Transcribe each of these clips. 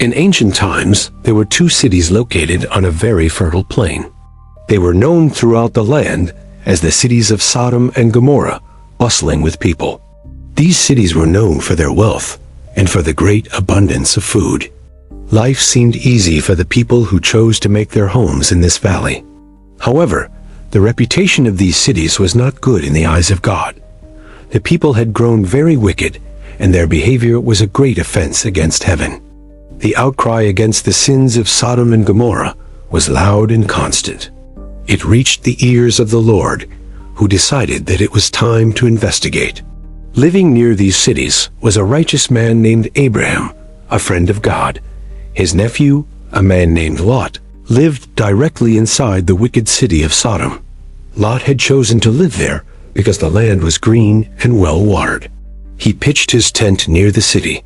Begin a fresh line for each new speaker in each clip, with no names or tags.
In ancient times, there were two cities located on a very fertile plain. They were known throughout the land as the cities of Sodom and Gomorrah, bustling with people. These cities were known for their wealth and for the great abundance of food. Life seemed easy for the people who chose to make their homes in this valley. However, the reputation of these cities was not good in the eyes of God. The people had grown very wicked, and their behavior was a great offense against heaven. The outcry against the sins of Sodom and Gomorrah was loud and constant. It reached the ears of the Lord, who decided that it was time to investigate. Living near these cities was a righteous man named Abraham, a friend of God. His nephew, a man named Lot, lived directly inside the wicked city of Sodom. Lot had chosen to live there because the land was green and well-watered. He pitched his tent near the city,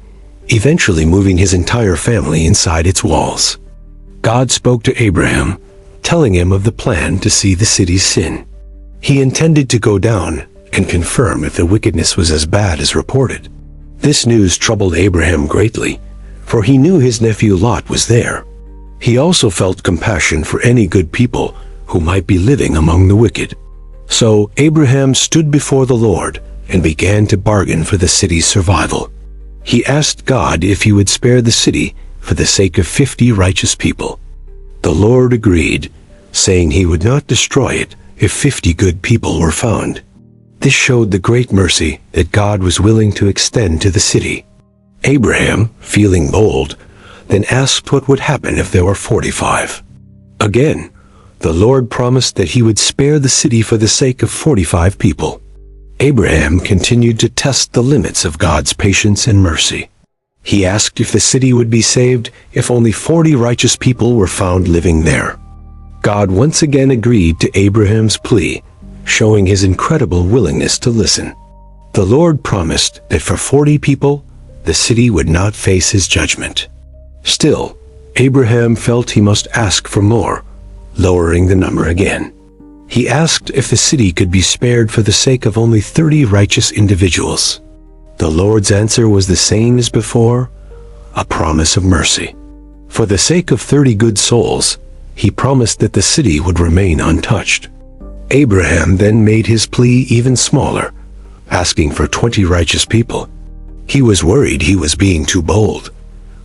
eventually moving his entire family inside its walls. God spoke to Abraham, telling him of the plan to see the city's sin. He intended to go down and confirm if the wickedness was as bad as reported. This news troubled Abraham greatly, for he knew his nephew Lot was there. He also felt compassion for any good people who might be living among the wicked. So Abraham stood before the Lord and began to bargain for the city's survival. He asked God if he would spare the city for the sake of 50 righteous people. The Lord agreed, saying he would not destroy it if 50 good people were found. This showed the great mercy that God was willing to extend to the city. Abraham, feeling bold, then asked what would happen if there were 45. Again, the Lord promised that he would spare the city for the sake of 45 people. Abraham continued to test the limits of God's patience and mercy. He asked if the city would be saved if only 40 righteous people were found living there. God once again agreed to Abraham's plea, showing his incredible willingness to listen. The Lord promised that for 40 people, the city would not face his judgment. Still, Abraham felt he must ask for more, lowering the number again. He asked if the city could be spared for the sake of only 30 righteous individuals. The Lord's answer was the same as before, a promise of mercy. For the sake of 30 good souls, he promised that the city would remain untouched. Abraham then made his plea even smaller, asking for 20 righteous people. He was worried he was being too bold,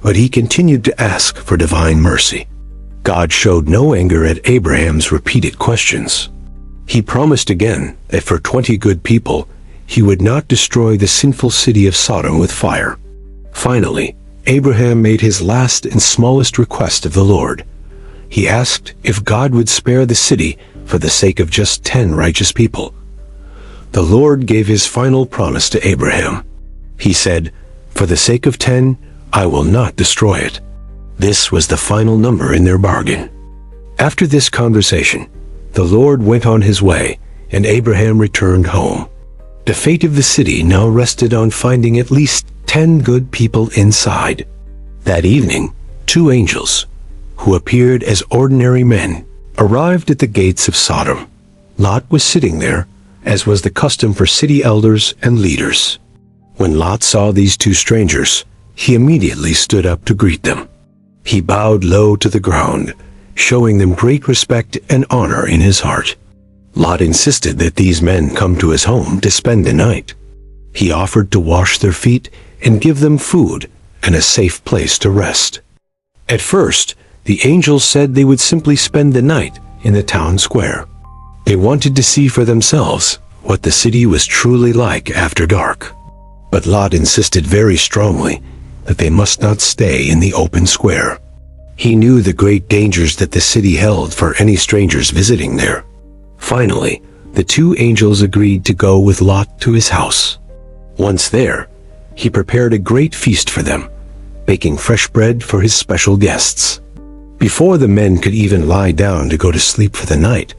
but he continued to ask for divine mercy. God showed no anger at Abraham's repeated questions. He promised again that for 20 good people, he would not destroy the sinful city of Sodom with fire. Finally, Abraham made his last and smallest request of the Lord. He asked if God would spare the city for the sake of just 10 righteous people. The Lord gave his final promise to Abraham. He said, "For the sake of 10, I will not destroy it." This was the final number in their bargain. After this conversation, the Lord went on his way, and Abraham returned home. The fate of the city now rested on finding at least 10 good people inside. That evening, 2 angels, who appeared as ordinary men, arrived at the gates of Sodom. Lot was sitting there, as was the custom for city elders and leaders. When Lot saw these 2 strangers, he immediately stood up to greet them. He bowed low to the ground, showing them great respect and honor in his heart. Lot insisted that these men come to his home to spend the night. He offered to wash their feet and give them food and a safe place to rest. At first, the angels said they would simply spend the night in the town square. They wanted to see for themselves what the city was truly like after dark. But Lot insisted very strongly that they must not stay in the open square. He knew the great dangers that the city held for any strangers visiting there. Finally, the 2 angels agreed to go with Lot to his house. Once there, he prepared a great feast for them, baking fresh bread for his special guests. Before the men could even lie down to go to sleep for the night,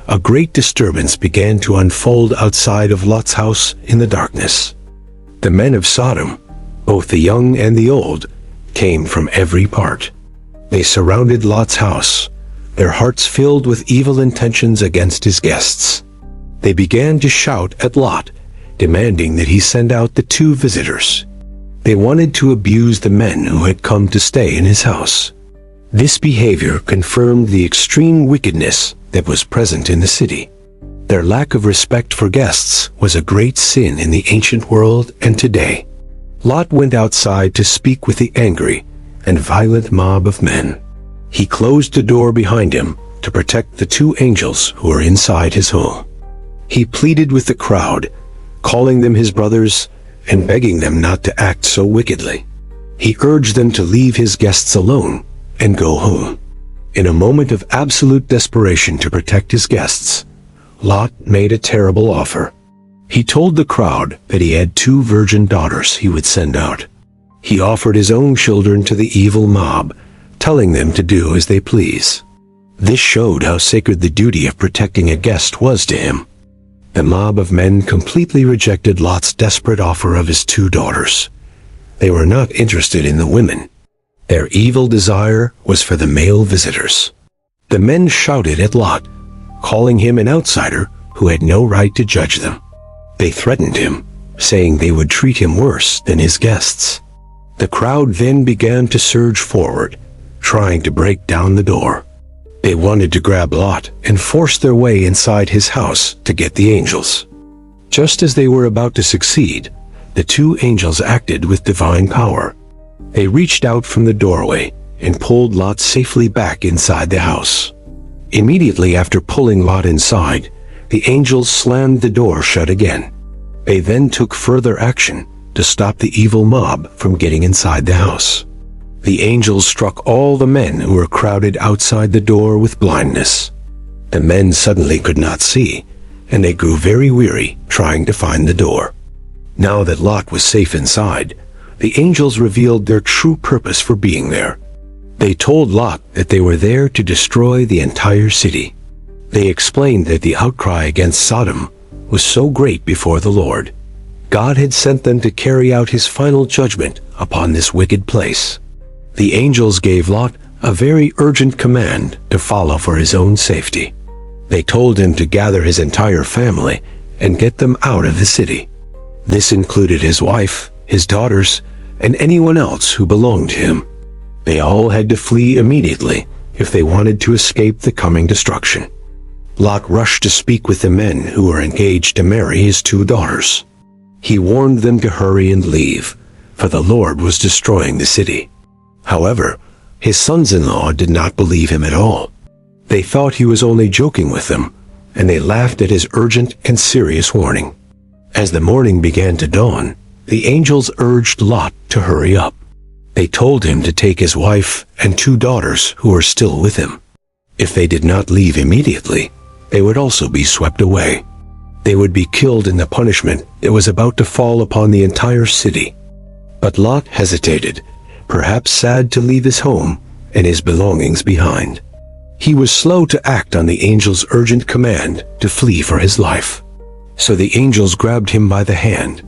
a great disturbance began to unfold outside of Lot's house in the darkness. The men of Sodom, both the young and the old, came from every part. They surrounded Lot's house, their hearts filled with evil intentions against his guests. They began to shout at Lot, demanding that he send out the 2 visitors. They wanted to abuse the men who had come to stay in his house. This behavior confirmed the extreme wickedness that was present in the city. Their lack of respect for guests was a great sin in the ancient world and today. Lot went outside to speak with the angry and violent mob of men. He closed the door behind him to protect the two angels who were inside his home. He pleaded with the crowd, calling them his brothers and begging them not to act so wickedly. He urged them to leave his guests alone and go home. In a moment of absolute desperation to protect his guests, Lot made a terrible offer. He told the crowd that he had 2 virgin daughters he would send out. He offered his own children to the evil mob, telling them to do as they please. This showed how sacred the duty of protecting a guest was to him. The mob of men completely rejected Lot's desperate offer of his 2 daughters. They were not interested in the women. Their evil desire was for the male visitors. The men shouted at Lot, calling him an outsider who had no right to judge them. They threatened him, saying they would treat him worse than his guests. The crowd then began to surge forward, trying to break down the door. They wanted to grab Lot and force their way inside his house to get the angels. Just as they were about to succeed, the 2 angels acted with divine power. They reached out from the doorway and pulled Lot safely back inside the house. Immediately after pulling Lot inside, the angels slammed the door shut again. They then took further action to stop the evil mob from getting inside the house. The angels struck all the men who were crowded outside the door with blindness. The men suddenly could not see, and they grew very weary trying to find the door. Now that Lot was safe inside, the angels revealed their true purpose for being there. They told Lot that they were there to destroy the entire city. They explained that the outcry against Sodom was so great before the Lord. God had sent them to carry out his final judgment upon this wicked place. The angels gave Lot a very urgent command to follow for his own safety. They told him to gather his entire family and get them out of the city. This included his wife, his daughters, and anyone else who belonged to him. They all had to flee immediately if they wanted to escape the coming destruction. Lot rushed to speak with the men who were engaged to marry his 2 daughters. He warned them to hurry and leave, for the Lord was destroying the city. However, his sons-in-law did not believe him at all. They thought he was only joking with them, and they laughed at his urgent and serious warning. As the morning began to dawn, the angels urged Lot to hurry up. They told him to take his wife and 2 daughters who were still with him. If they did not leave immediately, they would also be swept away. They would be killed in the punishment that was about to fall upon the entire city. But Lot hesitated, perhaps sad to leave his home and his belongings behind. He was slow to act on the angel's urgent command to flee for his life. So the angels grabbed him by the hand,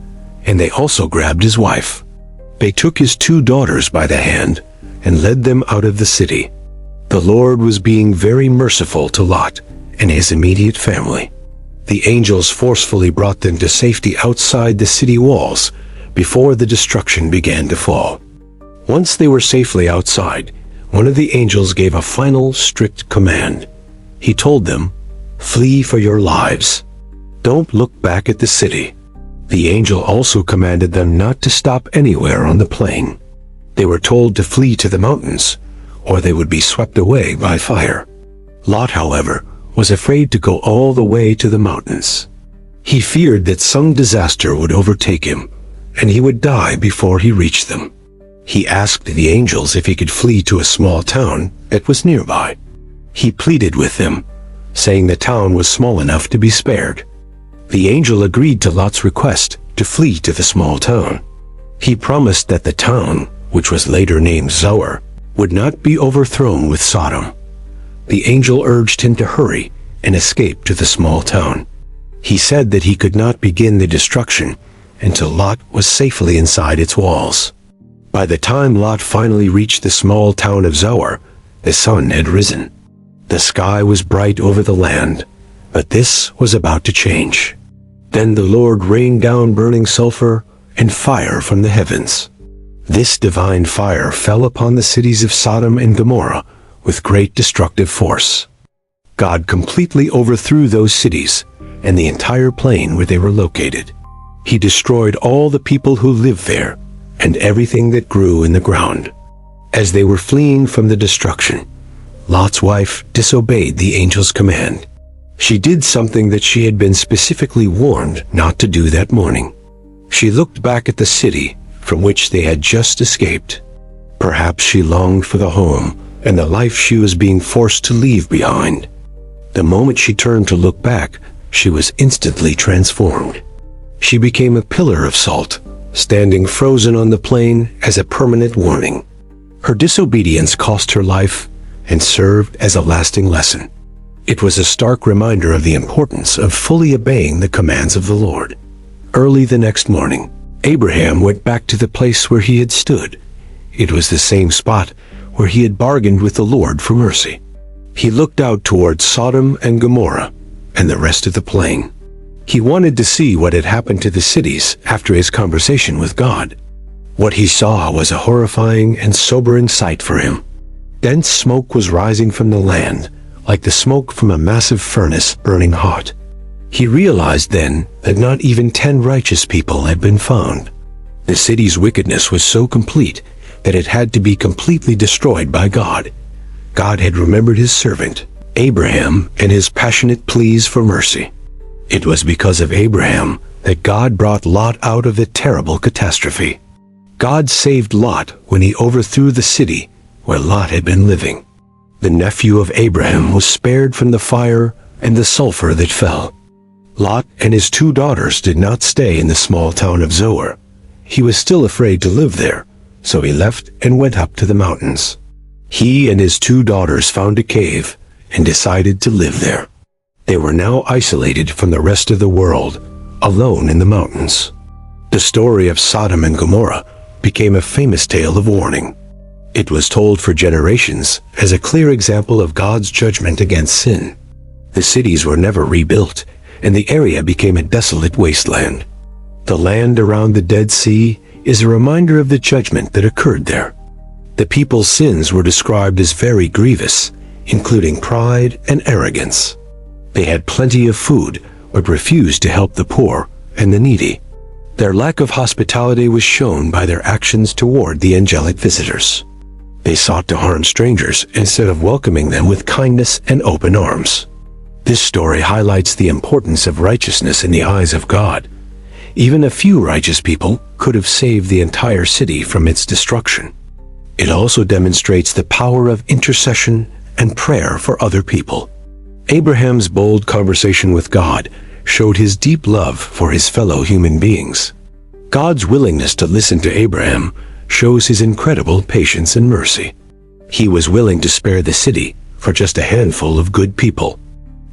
and they also grabbed his wife. They took his 2 daughters by the hand and led them out of the city. The Lord was being very merciful to Lot and his immediate family. The angels forcefully brought them to safety outside the city walls before the destruction began to fall. Once they were safely outside, one of the angels gave a final strict command. He told them, "Flee for your lives. Don't look back at the city." The angel also commanded them not to stop anywhere on the plain. They were told to flee to the mountains, or they would be swept away by fire. Lot, however, was afraid to go all the way to the mountains. He feared that some disaster would overtake him, and he would die before he reached them. He asked the angels if he could flee to a small town that was nearby. He pleaded with them, saying the town was small enough to be spared. The angel agreed to Lot's request to flee to the small town. He promised that the town, which was later named Zoar, would not be overthrown with Sodom. The angel urged him to hurry and escape to the small town. He said that he could not begin the destruction until Lot was safely inside its walls. By the time Lot finally reached the small town of Zoar, the sun had risen. The sky was bright over the land, but this was about to change. Then the Lord rained down burning sulfur and fire from the heavens. This divine fire fell upon the cities of Sodom and Gomorrah with great destructive force. God completely overthrew those cities and the entire plain where they were located. He destroyed all the people who lived there and everything that grew in the ground. As they were fleeing from the destruction, Lot's wife disobeyed the angel's command. She did something that she had been specifically warned not to do that morning. She looked back at the city from which they had just escaped. Perhaps she longed for the home and the life she was being forced to leave behind. The moment she turned to look back, she was instantly transformed. She became a pillar of salt, standing frozen on the plain as a permanent warning. Her disobedience cost her life and served as a lasting lesson. It was a stark reminder of the importance of fully obeying the commands of the Lord. Early the next morning, Abraham went back to the place where he had stood. It was the same spot where he had bargained with the Lord for mercy. He looked out towards Sodom and Gomorrah and the rest of the plain. He wanted to see what had happened to the cities after his conversation with God. What he saw was a horrifying and sobering sight for him. Dense smoke was rising from the land, like the smoke from a massive furnace burning hot. He realized then that not even 10 righteous people had been found. The city's wickedness was so complete that it had to be completely destroyed by God. God had remembered his servant, Abraham, and his passionate pleas for mercy. It was because of Abraham that God brought Lot out of the terrible catastrophe. God saved Lot when he overthrew the city where Lot had been living. The nephew of Abraham was spared from the fire and the sulfur that fell. Lot and his 2 daughters did not stay in the small town of Zoar. He was still afraid to live there, so he left and went up to the mountains. He and his 2 daughters found a cave and decided to live there. They were now isolated from the rest of the world, alone in the mountains. The story of Sodom and Gomorrah became a famous tale of warning. It was told for generations as a clear example of God's judgment against sin. The cities were never rebuilt, and the area became a desolate wasteland. The land around the Dead Sea is a reminder of the judgment that occurred there. The people's sins were described as very grievous, including pride and arrogance. They had plenty of food, but refused to help the poor and the needy. Their lack of hospitality was shown by their actions toward the angelic visitors. They sought to harm strangers instead of welcoming them with kindness and open arms. This story highlights the importance of righteousness in the eyes of God. Even a few righteous people could have saved the entire city from its destruction. It also demonstrates the power of intercession and prayer for other people. Abraham's bold conversation with God showed his deep love for his fellow human beings. God's willingness to listen to Abraham shows his incredible patience and mercy. He was willing to spare the city for just a handful of good people.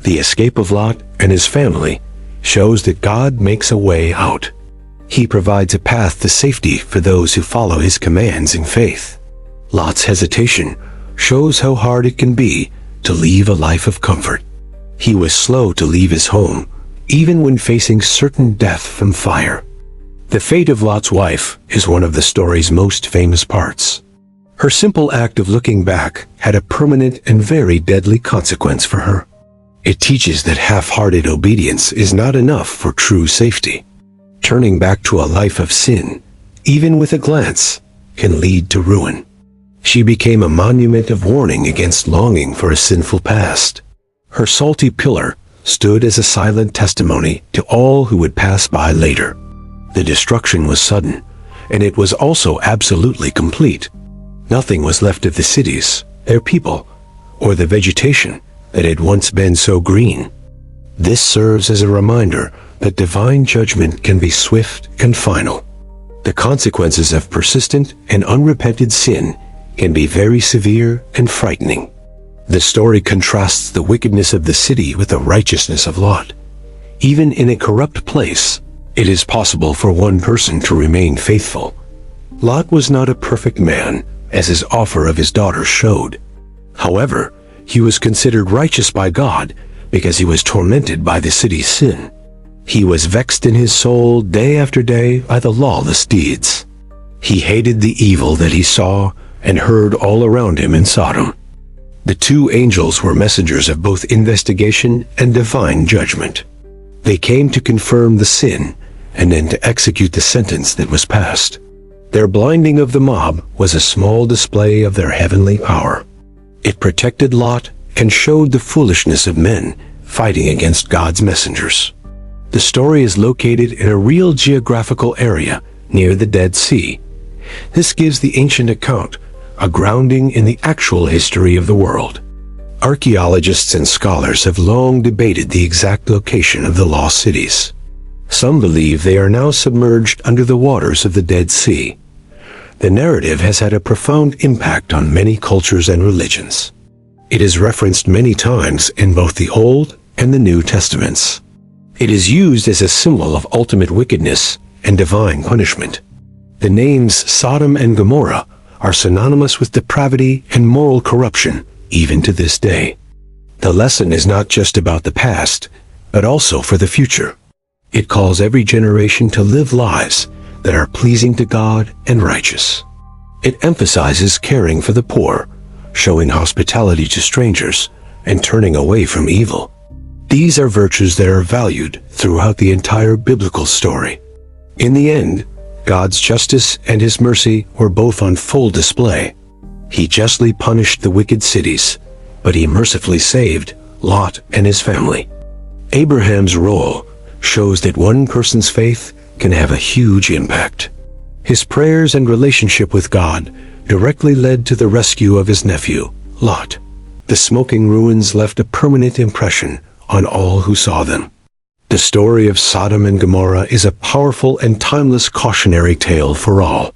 The escape of Lot and his family shows that God makes a way out. He provides a path to safety for those who follow his commands in faith. Lot's hesitation shows how hard it can be to leave a life of comfort. He was slow to leave his home, even when facing certain death from fire. The fate of Lot's wife is one of the story's most famous parts. Her simple act of looking back had a permanent and very deadly consequence for her. It teaches that half-hearted obedience is not enough for true safety. Turning back to a life of sin, even with a glance, can lead to ruin. She became a monument of warning against longing for a sinful past. Her salty pillar stood as a silent testimony to all who would pass by later. The destruction was sudden, and it was also absolutely complete. Nothing was left of the cities, their people, or the vegetation that had once been so green. This serves as a reminder that divine judgment can be swift and final. The consequences of persistent and unrepented sin can be very severe and frightening. The story contrasts the wickedness of the city with the righteousness of Lot. Even in a corrupt place, it is possible for one person to remain faithful. Lot was not a perfect man, as his offer of his daughter showed. However, he was considered righteous by God because he was tormented by the city's sin. He was vexed in his soul day after day by the lawless deeds. He hated the evil that he saw and heard all around him in Sodom. The two angels were messengers of both investigation and divine judgment. They came to confirm the sin and then to execute the sentence that was passed. Their blinding of the mob was a small display of their heavenly power. It protected Lot and showed the foolishness of men fighting against God's messengers. The story is located in a real geographical area near the Dead Sea. This gives the ancient account a grounding in the actual history of the world. Archaeologists and scholars have long debated the exact location of the lost cities. Some believe they are now submerged under the waters of the Dead Sea. The narrative has had a profound impact on many cultures and religions. It is referenced many times in both the Old and the New Testaments. It is used as a symbol of ultimate wickedness and divine punishment. The names Sodom and Gomorrah are synonymous with depravity and moral corruption, even to this day. The lesson is not just about the past, but also for the future. It calls every generation to live lives that are pleasing to God and righteous. It emphasizes caring for the poor, showing hospitality to strangers, and turning away from evil. These are virtues that are valued throughout the entire biblical story. In the end, God's justice and His mercy were both on full display. He justly punished the wicked cities, but He mercifully saved Lot and his family. Abraham's role shows that one person's faith can have a huge impact. His prayers and relationship with God directly led to the rescue of his nephew, Lot. The smoking ruins left a permanent impression on all who saw them. The story of Sodom and Gomorrah is a powerful and timeless cautionary tale for all.